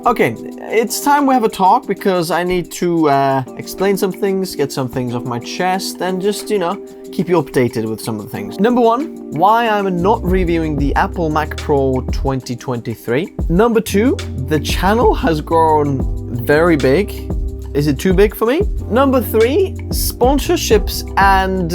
Okay, it's time we have a talk because I need to explain some things, get some things off my chest, and just, keep you updated with some of the things. Number one, why I'm not reviewing the Apple Mac Pro 2023. Number two, the channel has grown very big. Is it too big for me? Number three, sponsorships and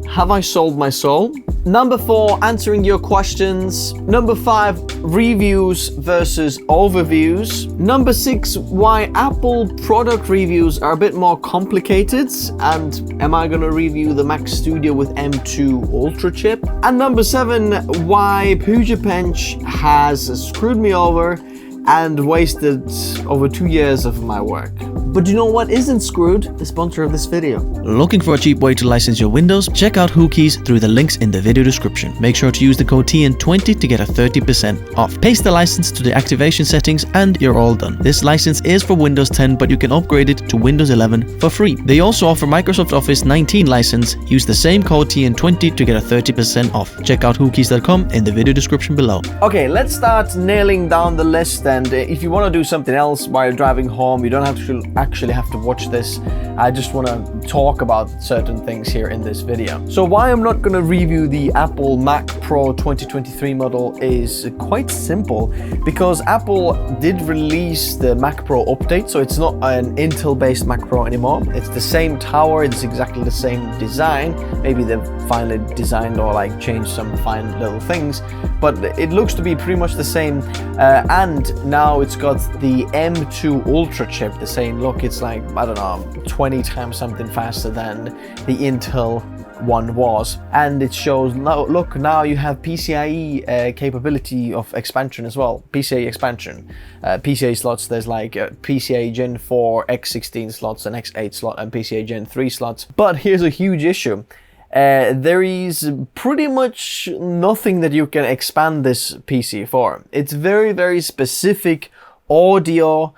have I sold my soul? Number four, answering your questions. Number five, reviews versus overviews. Number six, why Apple product reviews are a bit more complicated, and am I gonna review the Mac Studio with M2 Ultra chip? And number seven, why Pugetbench has screwed me over and wasted over 2 years of my work. But you know what isn't screwed? The sponsor of this video. Looking for a cheap way to license your Windows? Check out WhoKeys through the links in the video description. Make sure to use the code TN20 to get a 30% off. Paste the license to the activation settings and you're all done. This license is for Windows 10, but you can upgrade it to Windows 11 for free. They also offer Microsoft Office 19 license. Use the same code TN20 to get a 30% off. Check out WhoKeys.com in the video description below. Okay, let's start nailing down the list, and if you want to do something else while you're driving home, you don't have to actually have to watch this. I just want to talk about certain things here in this video. So why I'm not going to review the Apple Mac Pro 2023 model is quite simple, because Apple did release the Mac Pro update, so it's not an Intel based Mac Pro anymore. It's the same tower, it's exactly the same design. Maybe they've finally designed or like changed some fine little things, but it looks to be pretty much the same. And now it's got the M2 Ultra chip, the same look. It's like, I don't know, 20 times something faster than the Intel one was. And it shows, look, now you have PCIe capability of expansion as well. PCIe expansion. PCIe slots, there's like PCIe Gen 4, X16 slots, and X8 slot, and PCIe Gen 3 slots. But here's a huge issue. There is pretty much nothing that you can expand this PC for. It's very, very specific audio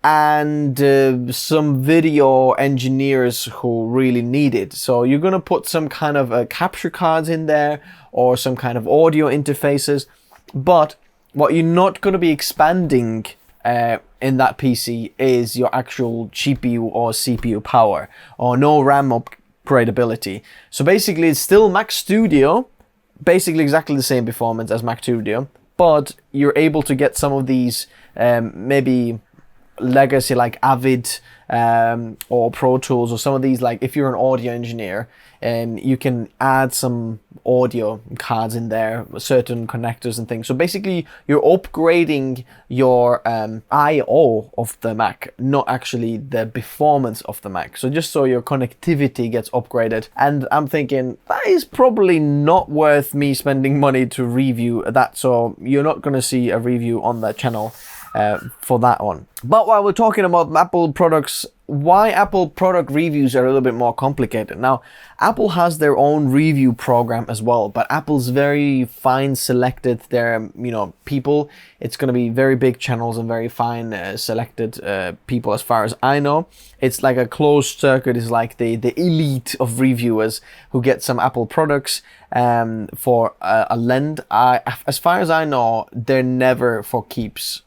and some video engineers who really need it. So you're gonna put some kind of capture cards in there or some kind of audio interfaces, but what you're not gonna be expanding in that PC is your actual GPU or CPU power, or no RAM upgradability. So basically it's still Mac Studio, basically exactly the same performance as Mac Studio, but you're able to get some of these maybe legacy like Avid or Pro Tools, or some of these, like if you're an audio engineer, you can add some audio cards in there, certain connectors and things. So basically you're upgrading your I/O of the Mac, not actually the performance of the Mac. So just so your connectivity gets upgraded. And I'm thinking that is probably not worth me spending money to review that, so you're not going to see a review on the channel for that one. But while we're talking about Apple products, why Apple product reviews are a little bit more complicated. Now, Apple has their own review program as well, but Apple's very fine selected their, people. It's going to be very big channels and very fine selected people, as far as I know. It's like a closed circuit. It's like the elite of reviewers who get some Apple products for a lend. As far as I know, they're never for keeps.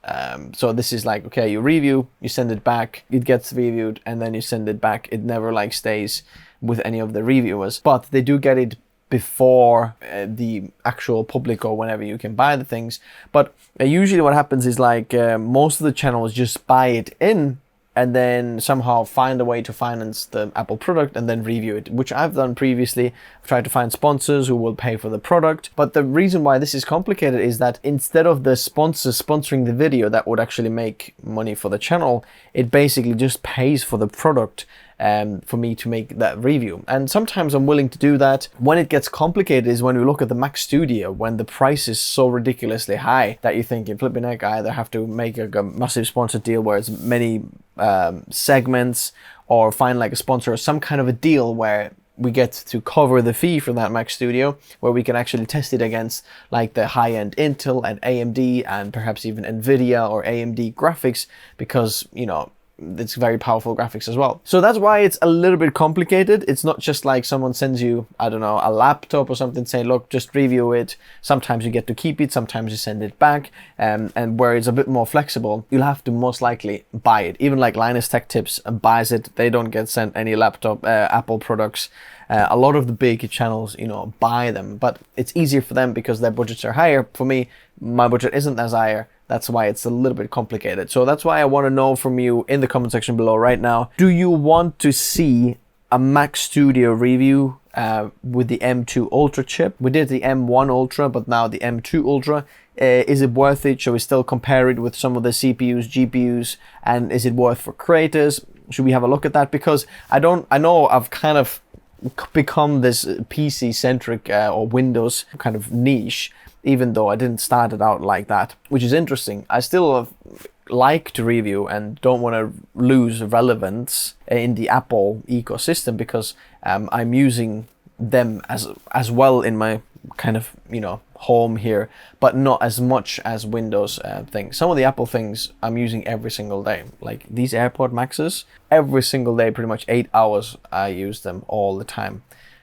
So this is like, okay, you review, you send it back, it gets reviewed, and then you send it back. It never like stays with any of the reviewers, but they do get it before the actual public or whenever you can buy the things. But usually what happens is like most of the channels just buy it in and then somehow find a way to finance the Apple product and then review it, which I've done previously. I've tried to find sponsors who will pay for the product. But the reason why this is complicated is that instead of the sponsor sponsoring the video that would actually make money for the channel, it basically just pays for the product for me to make that review. And sometimes I'm willing to do that. When it gets complicated is when we look at the Mac Studio, when the price is so ridiculously high that you think, flipping heck, I either have to make a massive sponsor deal where it's many segments, or find like a sponsor or some kind of a deal where we get to cover the fee from that Mac Studio, where we can actually test it against like the high-end Intel and AMD and perhaps even Nvidia or AMD graphics, because it's very powerful graphics as well. So that's why it's a little bit complicated. It's not just like someone sends you, I don't know, a laptop or something saying, look, just review it. Sometimes you get to keep it, sometimes you send it back. And where it's a bit more flexible, you'll have to most likely buy it. Even like Linus Tech Tips buys it. They don't get sent any laptop, Apple products. A lot of the big channels, you know, buy them, but it's easier for them because their budgets are higher. For me, my budget isn't as higher. That's why it's a little bit complicated. So that's why I want to know from you in the comment section below right now. Do you want to see a Mac Studio review with the M2 Ultra chip? We did the M1 Ultra, but now the M2 Ultra. Is it worth it? Should we still compare it with some of the CPUs, GPUs, and is it worth for creators? Should we have a look at that? Because I know I've kind of become this PC centric or Windows kind of niche, even though I didn't start it out like that, which is interesting. I still like to review and don't want to lose relevance in the Apple ecosystem because I'm using them as well in my kind of, you know, home here, but not as much as Windows things. Some of the Apple things I'm using every single day, like these AirPod Maxes. Every single day, pretty much 8 hours, I use them all the time.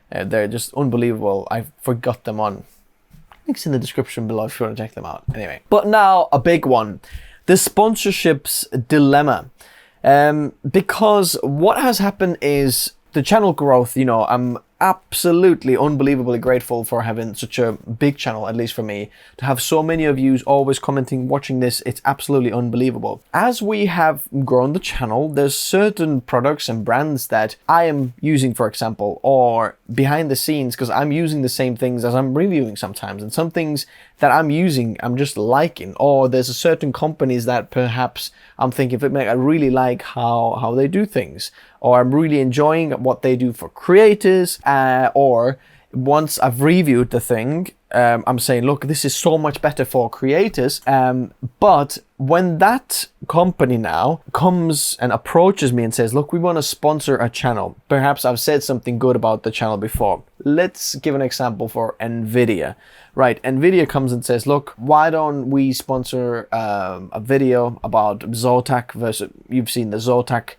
They're just unbelievable. I forgot them on. Links in the description below if you want to check them out. Anyway, but now a big one, the sponsorships dilemma. Because what has happened is the channel growth, you know, I'm absolutely unbelievably grateful for having such a big channel, at least for me, to have so many of you always commenting, watching this. It's absolutely unbelievable. As we have grown the channel, there's certain products and brands that I am using, for example, or behind the scenes, because I'm using the same things as I'm reviewing sometimes, and some things that I'm using I'm just liking, or there's a certain companies that perhaps I'm thinking, I really like how they do things, or I'm really enjoying what they do for creators, or once I've reviewed the thing, I'm saying, look, this is so much better for creators. But when that company now comes and approaches me and says, look, we want to sponsor a channel. Perhaps I've said something good about the channel before. Let's give an example for NVIDIA. Right, NVIDIA comes and says, look, why don't we sponsor a video about Zotac versus, you've seen the Zotac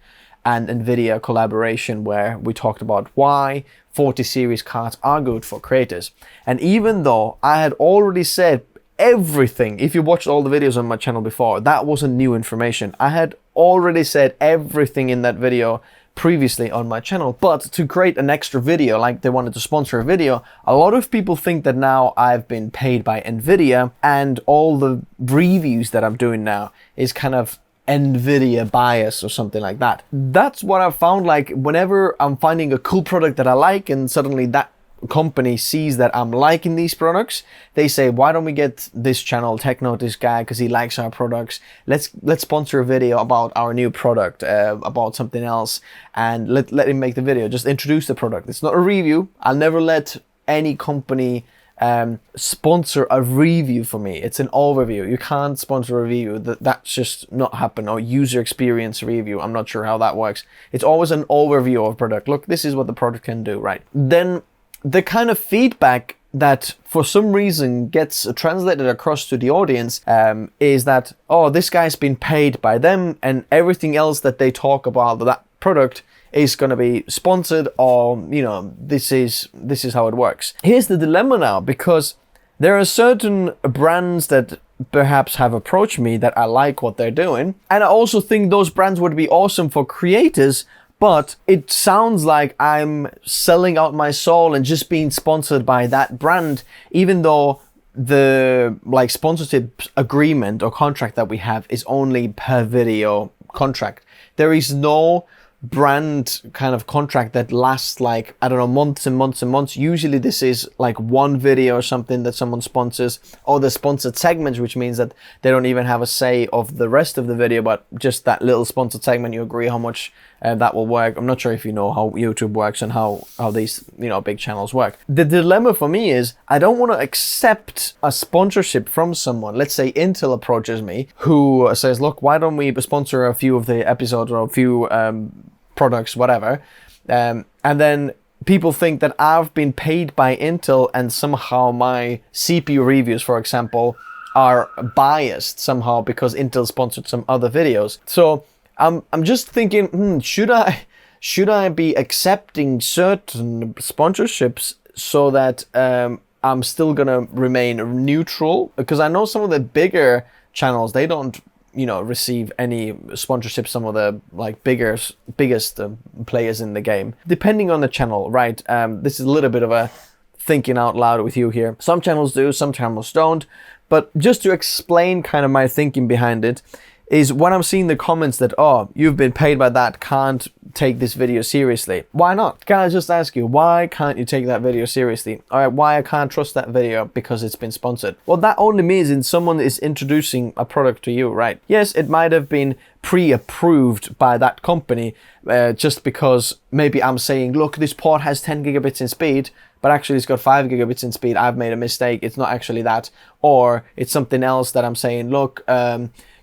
and NVIDIA collaboration where we talked about why 40 series cards are good for creators. And even though I had already said everything, if you watched all the videos on my channel before, that wasn't new information. I had already said everything in that video previously on my channel, but to create an extra video, like they wanted to sponsor a video, a lot of people think that now I've been paid by NVIDIA and all the reviews that I'm doing now is kind of NVIDIA bias or something like that. That's what I've found. Like whenever I'm finding a cool product that I like and suddenly that company sees that I'm liking these products, they say, why don't we get this channel, Techno, this guy, because he likes our products. Let's sponsor a video about our new product, about something else, and let him make the video. Just introduce the product. It's not a review. I'll never let any company sponsor a review for me. It's an overview. You can't sponsor a review. That's just not happen. Or user experience review. I'm not sure how that works. It's always an overview of a product. Look, this is what the product can do, right? Then the kind of feedback that for some reason gets translated across to the audience is that, oh, this guy's been paid by them and everything else that they talk about that product is going to be sponsored, or, you know, this is how it works. Here's the dilemma now, because there are certain brands that perhaps have approached me that I like what they're doing, and I also think those brands would be awesome for creators, but it sounds like I'm selling out my soul and just being sponsored by that brand, even though the like sponsorship agreement or contract that we have is only per video contract. There is no brand kind of contract that lasts like, I don't know, months and months and months. Usually this is like one video or something that someone sponsors, or the sponsored segments, which means that they don't even have a say of the rest of the video, but just that little sponsored segment, you agree how much that will work. I'm not sure if you know how YouTube works and how these, you know, big channels work. The dilemma for me is I don't want to accept a sponsorship from someone. Let's say Intel approaches me who says, look, why don't we sponsor a few of the episodes or a few products, whatever, and then people think that I've been paid by Intel and somehow my CPU reviews, for example, are biased somehow because Intel sponsored some other videos. So I'm just thinking, should I be accepting certain sponsorships so that I'm still gonna remain neutral? Because I know some of the bigger channels, they don't, receive any sponsorship. Some of the like biggest players in the game, depending on the channel, right? This is a little bit of a thinking out loud with you here. Some channels do, some channels don't. But just to explain kind of my thinking behind it, is when I'm seeing the comments that, oh, you've been paid by that, can't take this video seriously. Why not? Can I just ask you, why can't you take that video seriously? All right, why I can't trust that video because it's been sponsored? Well, that only means that someone is introducing a product to you, right? Yes, it might have been pre-approved by that company just because maybe I'm saying, look, this port has 10 gigabits in speed, but actually it's got 5 gigabits in speed. I've made a mistake. It's not actually that. Or it's something else that I'm saying, look,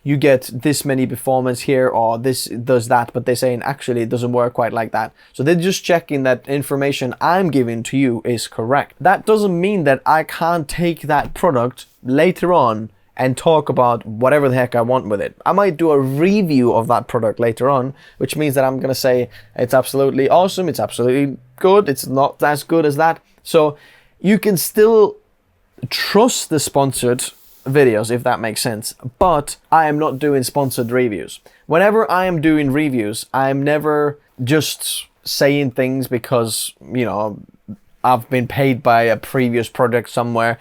you get this many performance here, or this does that, but they're saying actually it doesn't work quite like that. So they're just checking that information I'm giving to you is correct. That doesn't mean that I can't take that product later on and talk about whatever the heck I want with it. I might do a review of that product later on, which means that I'm gonna say it's absolutely awesome, it's absolutely good, it's not as good as that. So you can still trust the sponsored videos, if that makes sense, but I am not doing sponsored reviews. Whenever I am doing reviews, I'm never just saying things because, I've been paid by a previous product somewhere.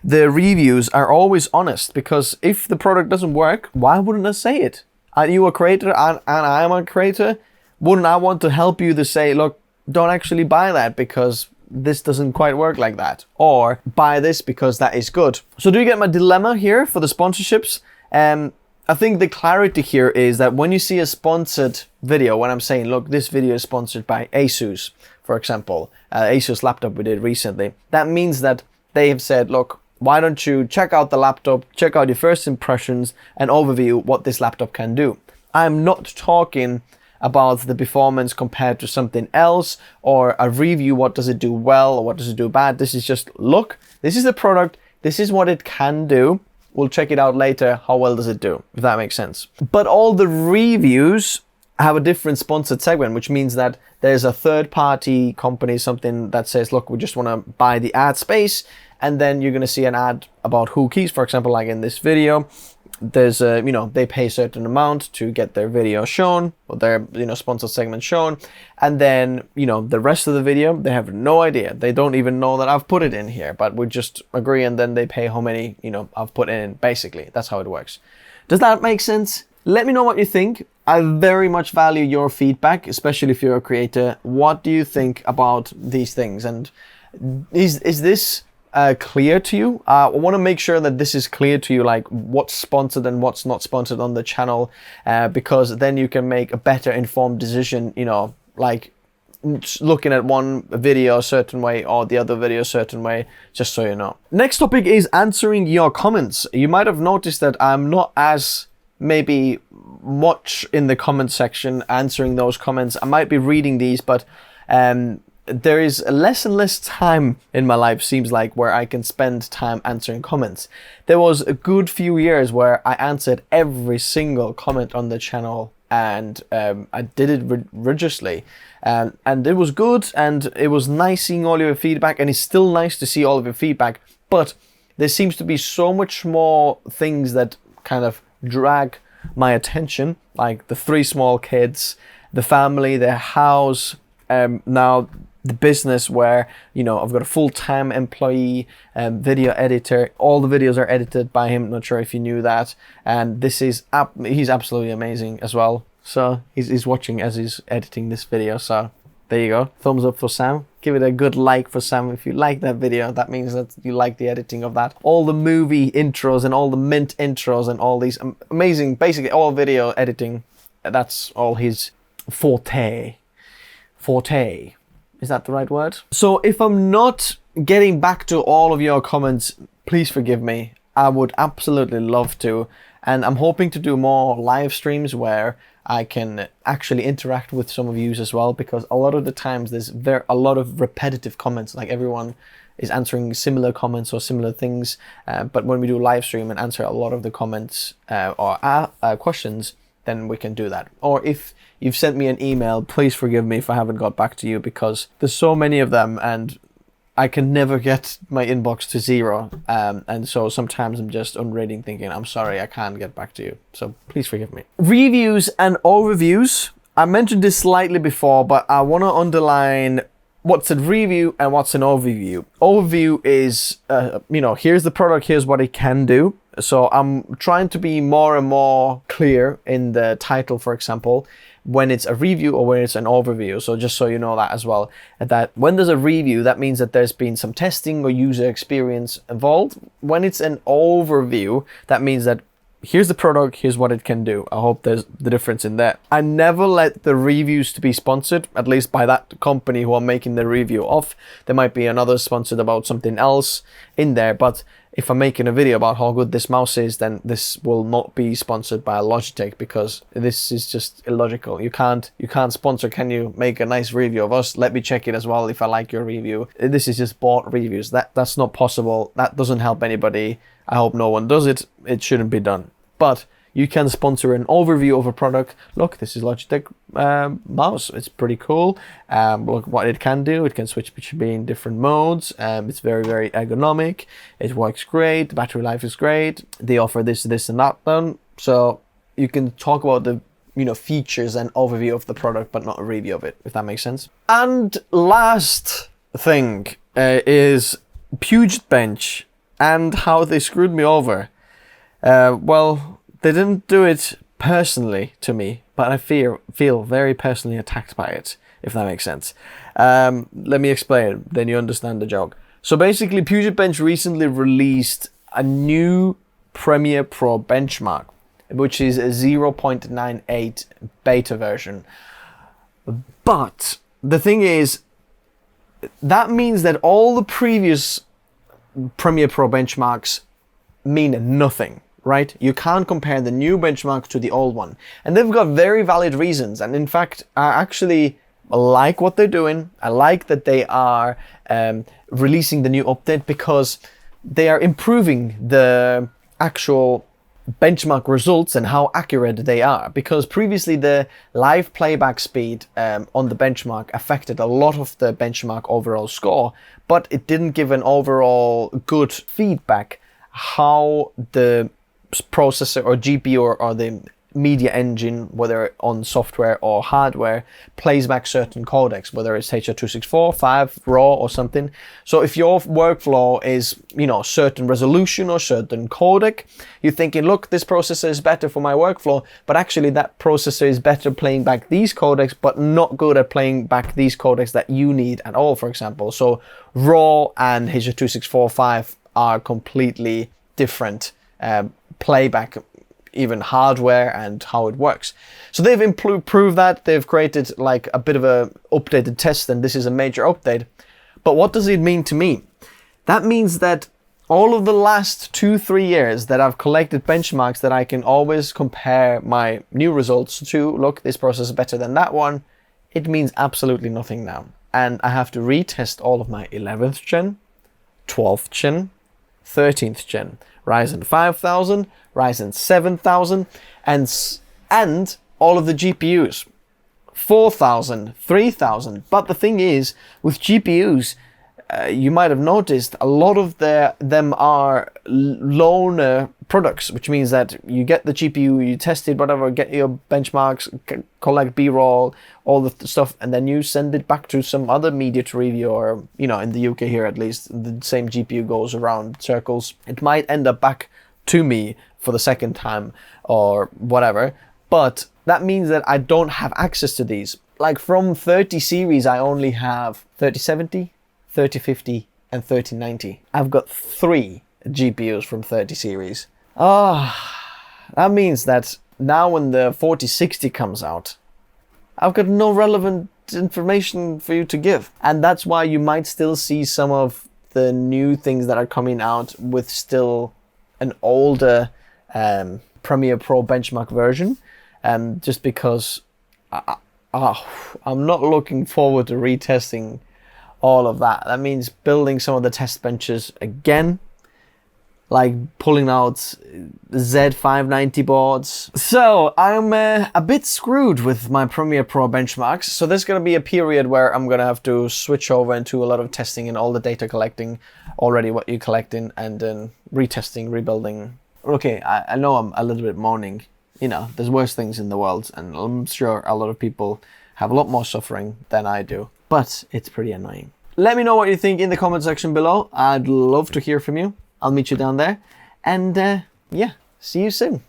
The reviews are always honest, because if the product doesn't work, why wouldn't I say it? Are you a creator and I am a creator? Wouldn't I want to help you to say, look, don't actually buy that because this doesn't quite work like that, or buy this because that is good? So do you get my dilemma here for the sponsorships? I think the clarity here is that when you see a sponsored video, when I'm saying, look, this video is sponsored by Asus, for example, Asus laptop we did recently, that means that they have said, look, why don't you check out the laptop, check out your first impressions and overview what this laptop can do. I'm not talking about the performance compared to something else, or a review, what does it do well or what does it do bad. This is just, look, this is the product, this is what it can do. We'll check it out later, how well does it do, if that makes sense. But all the reviews have a different sponsored segment, which means that there's a third party company, something that says, look, we just want to buy the ad space, and then you're going to see an ad about Hookeys, for example, like in this video. There's a, they pay a certain amount to get their video shown, or their, sponsored segment shown. And then, the rest of the video, they have no idea. They don't even know that I've put it in here, but we just agree and then they pay how many, I've put in. Basically, that's how it works. Does that make sense? Let me know what you think. I very much value your feedback, especially if you're a creator. What do you think about these things? And is this clear to you? I want to make sure that this is clear to you, like what's sponsored and what's not sponsored on the channel, because then you can make a better informed decision, like looking at one video a certain way or the other video a certain way, just so you know. Next topic is answering your comments. You might have noticed that I'm not as maybe much in the comment section answering those comments. I might be reading these, but there is less and less time in my life, seems like, where I can spend time answering comments. There was a good few years where I answered every single comment on the channel, and I did it religiously, and it was good, and it was nice seeing all your feedback, and it's still nice to see all of your feedback, but there seems to be so much more things that kind of drag my attention, like the 3 small kids, the family, the house, now the business where, I've got a full-time employee, video editor. All the videos are edited by him. Not sure if you knew that. And this is, he's absolutely amazing as well. So he's watching as he's editing this video. So there you go. Thumbs up for Sam. Give it a good like for Sam if you like that video. That means that you like the editing of that. All the movie intros and all the mint intros and all these amazing, basically all video editing. That's all his forte. Is that the right word? So if I'm not getting back to all of your comments, please forgive me. I would absolutely love to. And I'm hoping to do more live streams where I can actually interact with some of you as well, because a lot of the times there's a lot of repetitive comments, like everyone is answering similar comments or similar things. But when we do live stream and answer a lot of the comments or questions, then we can do that. Or if you've sent me an email, please forgive me if I haven't got back to you, because there's so many of them and I can never get my inbox to zero. And so sometimes I'm just unreading thinking, I'm sorry, I can't get back to you. So please forgive me. Reviews and overviews. I mentioned this slightly before, but I want to underline what's a review and what's an overview. Overview is, here's the product, here's what it can do. So I'm trying to be more and more clear in the title, for example, when it's a review or when it's an overview. So just so you know that as well, that when there's a review, that means that there's been some testing or user experience involved. When it's an overview, that means that here's the product, here's what it can do. I hope there's the difference in that. I never let the reviews to be sponsored, at least by that company who I'm making the review of. There might be another sponsored about something else in there, but if I'm making a video about how good this mouse is, then this will not be sponsored by Logitech, because this is just illogical. You can't sponsor, can you make a nice review of us? Let me check it as well if I like your review. This is just bought reviews. That's not possible. That doesn't help anybody. I hope no one does it. It shouldn't be done. But you can sponsor an overview of a product. Look, this is Logitech mouse. It's pretty cool. Look what it can do. It can switch between different modes. It's very, very ergonomic. It works great. The battery life is great. They offer this, this, and that done. So you can talk about the features and overview of the product, but not a review of it, if that makes sense. And last thing is Pugetbench and how they screwed me over. Well, they didn't do it personally to me, but I feel very personally attacked by it, if that makes sense. Let me explain, then you understand the joke. So basically, Pugetbench recently released a new Premiere Pro benchmark, which is a 0.98 beta version. But the thing is, that means that all the previous Premiere Pro benchmarks mean nothing. Right? You can't compare the new benchmark to the old one. And they've got very valid reasons. And in fact, I actually like what they're doing. I like that they are releasing the new update, because they are improving the actual benchmark results and how accurate they are. Because previously the live playback speed on the benchmark affected a lot of the benchmark overall score, but it didn't give an overall good feedback how the processor or GPU or the media engine, whether on software or hardware, plays back certain codecs, whether it's H.264, 5, RAW or something. So if your workflow is, certain resolution or certain codec, you're thinking, look, this processor is better for my workflow, but actually that processor is better playing back these codecs, but not good at playing back these codecs that you need at all, for example. So RAW and H.264, 5 are completely different playback, even hardware and how it works. So they've improved that. They've created like a bit of a updated test, and this is a major update. But what does it mean to me? That means that all of the last 2-3 years that I've collected benchmarks that I can always compare my new results to, look, this process is better than that one, it means absolutely nothing now. And I have to retest all of my 11th gen, 12th gen, 13th gen, Ryzen 5000, Ryzen 7000, and all of the GPUs, 4000, 3000. But the thing is, with GPUs, you might have noticed a lot of them are loaner products, which means that you get the GPU, you test it, whatever, get your benchmarks, collect B-roll, all the stuff, and then you send it back to some other media to review, or, in the UK here at least, the same GPU goes around circles. It might end up back to me for the second time or whatever, but that means that I don't have access to these. Like from 30 series, I only have 3070, 3050 and 3090. I've got 3 GPUs from 30 series. That means that now when the 4060 comes out, I've got no relevant information for you to give. And that's why you might still see some of the new things that are coming out with still an older Premiere Pro benchmark version. Just because I'm not looking forward to retesting all of that. That means building some of the test benches again. like pulling out Z590 boards. So I'm a bit screwed with my Premiere Pro benchmarks. So there's going to be a period where I'm going to have to switch over into a lot of testing and all the data collecting already what you're collecting, and then retesting, rebuilding. Okay, I know I'm a little bit moaning. You know, there's worse things in the world, and I'm sure a lot of people have a lot more suffering than I do, but it's pretty annoying. Let me know what you think in the comment section below. I'd love to hear from you. I'll meet you down there. And yeah, see you soon.